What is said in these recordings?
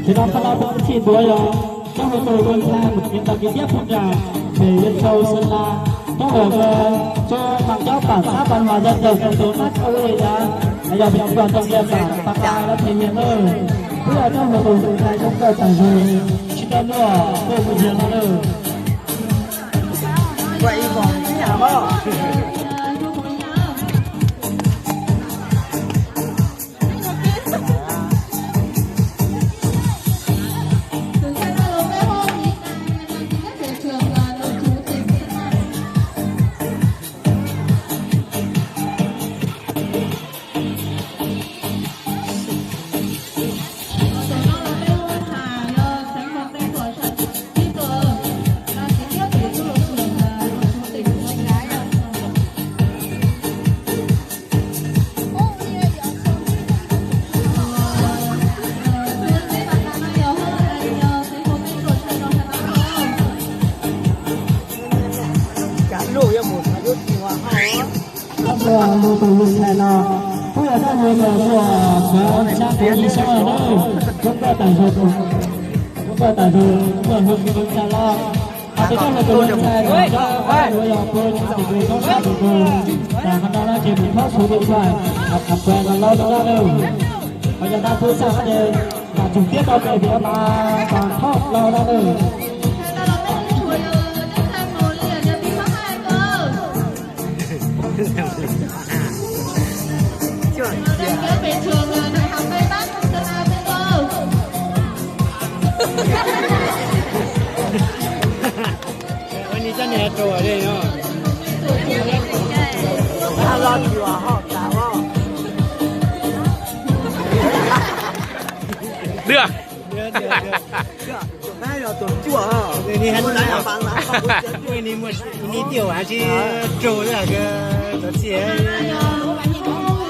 thì nó không có chỉ đuổi rồi trong một tổ quân xa một những đặc biệt tiếp phong trào về Yên Châu Sơn La trong ở cho bằng cháu bản sắc văn hóa dân tộc thành phố Bắc Âu ra bây giờ mình còn trong địa bản Bắc Ca đã thể hiện rồi bây giờ trong một tổ quân xa trong cơ sở rồi chỉ cần nữa cô một việc nữa rồi quậy vòng nhà bao một tổ lực này là bây giờ các người của trang tiến đi sau ở đâu chúng ta tải dụng chúng ta hưởng những cái lo thì các người tổ lực này là bây giờ tôi thì tôi có sao được rồi và hắn đang chỉ bị phát số điện thoại tập quen là lâu đó đâu bây giờ ta cứ sang đây và trực tiếp đâu về phía mà còn khóc lâu đó đâu về trường đại học Tây Bắc Sơn La Tây Cơ. Anh đi chân này trổ ở đây nhá. ta lo chùa họ ta lo Được. nay là tổ chùa hả Đi hắn lại là bằng lá đi tiểu hả chứ trổ là cái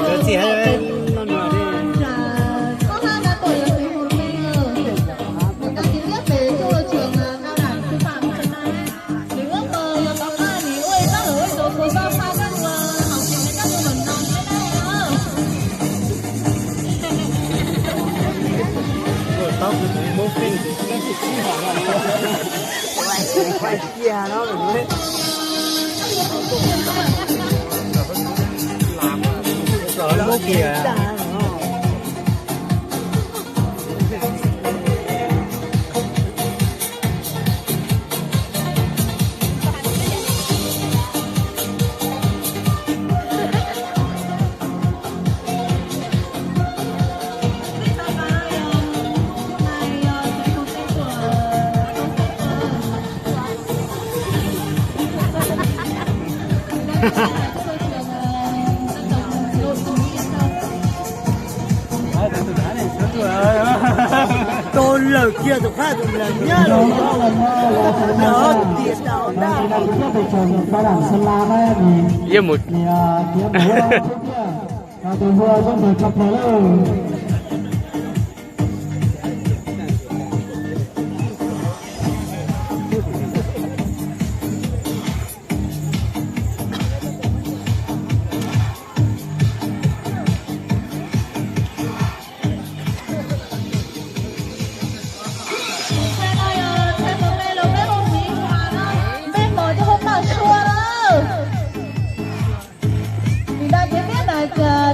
đó chỉ nó nữa đi. Có 23 tuổi là sinh một mình một đăng ký viết về cho trường cao đẳng sư phạm Sơn La. Mình ước mơ có ba mình ơi các ở số khối ba pha các học sinh với các môn mầm non thế này đó. Rồi tóc bố phim cái gì cũng hỏi là quay kia nó rồi làm bố kìa. tôi lời kia tôi phát tôi là nhá rồi nó tiền nào đã cao đẳng Sơn La đấy thì Yên một. thì kiếm bố tôi vừa có thể cập thế rồi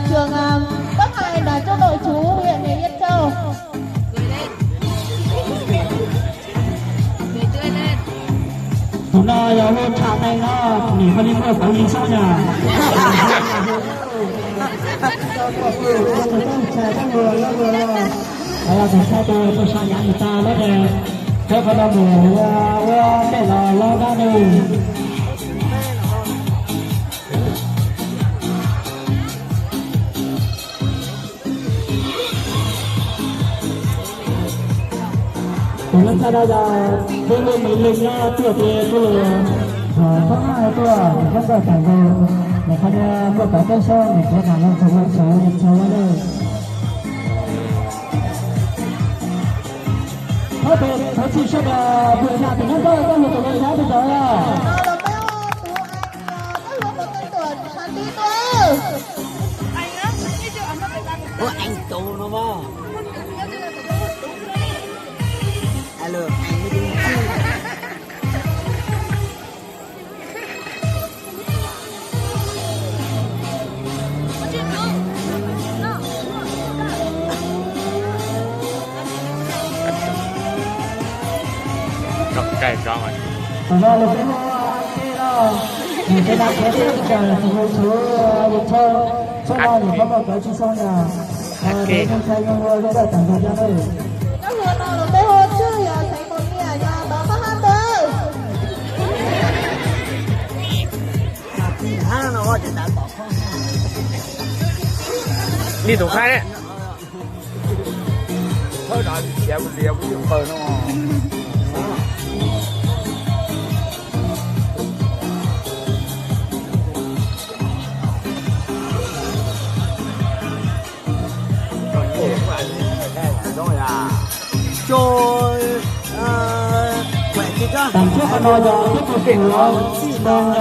trường Bắc Hải là cho nội trú huyện Yên Châu. chúng ta giờ hôm chạm này nó nghỉ phân đi mua pháo gì sao nhỉ đây là chúng ta tôi sang nhà người ta đó nè thế còn đâu để là lo ra đây chúng ta đã đưa lên mấy linh nha tuyệt thì tôi có hai tôi rất là cảm ơn để con một cái cây sơn để có khả năng chống lại số nhận số ở đây thôi thì nó chỉ sẽ là vừa nhà thì nó rơi ra một cái giá bây giờ là anh Tô nó vào 計講啊！然後你俾我機咯，你給他決定一下，只會出到你幫我改去送呀。你剛才用我這個等着家內。那我到了背後就有誰同意啊？要打發他的。看了我就打保控。呢度開咧，開大有用份咯。đằng trước con đôi giờ tiếp tục kiểu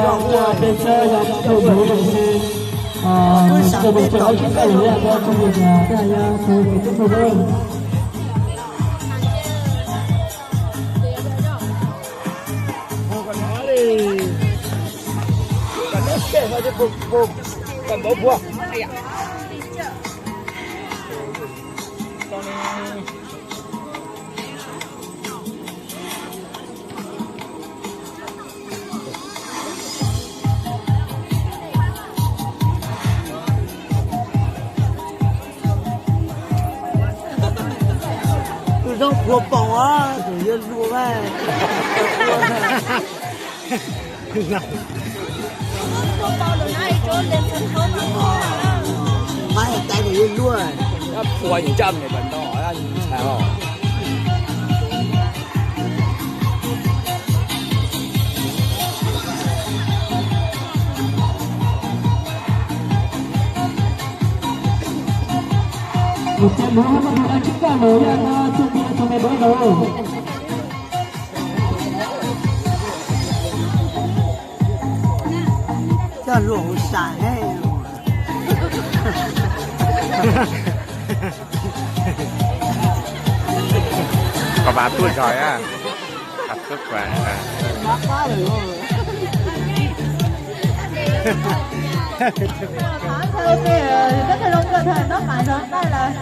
đang bên chơi là đầu thủ đồng si từ một chỗ chúng ta là do công việc là cái này từ một chút thôi thôi rau cua bỏng á, tự nhiên lùa về. Mai ở tay tự nhiên lùa. 一破完之後嚟運動我一齊喎。một trận đấu không có ai chúng ta nổi ra chuẩn bị cho mẹ đối đầu cho rượu xả hết. Có bà tuốt rồi á. Bà tuốt quá à. Mắc quá rồi. Theo kìa, các thầy long cẩn thận nó phải rồi, đây là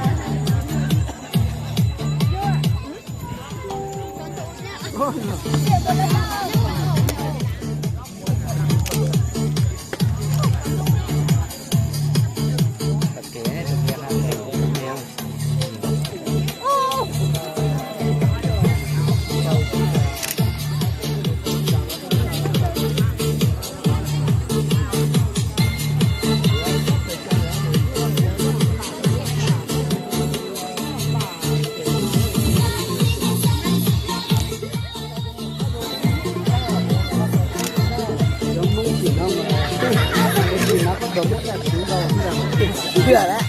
Chưa đấy,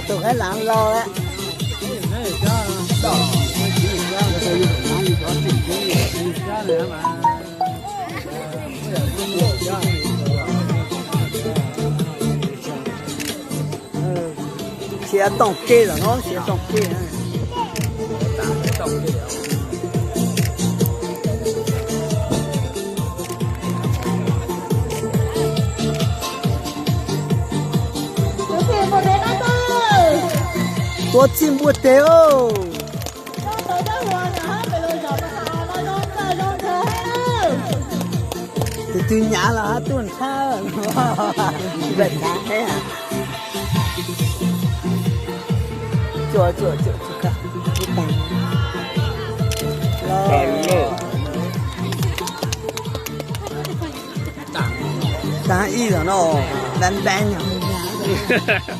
tụi cái lạng lo đấy. Sẽ tổng kê rồi nó sẽ tổng kê này. Có chim bùa téo. Thì từ nhà là hát tuần khác. Vậy khác thế hả? Chùa cả. Đá y rồi nó đánh đánh nhỉ?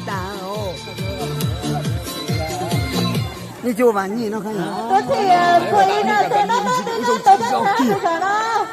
Đá rồi. Đi chùa bán gì nó khai nhỉ? thì quỳ nó nó nó nó nó nó nó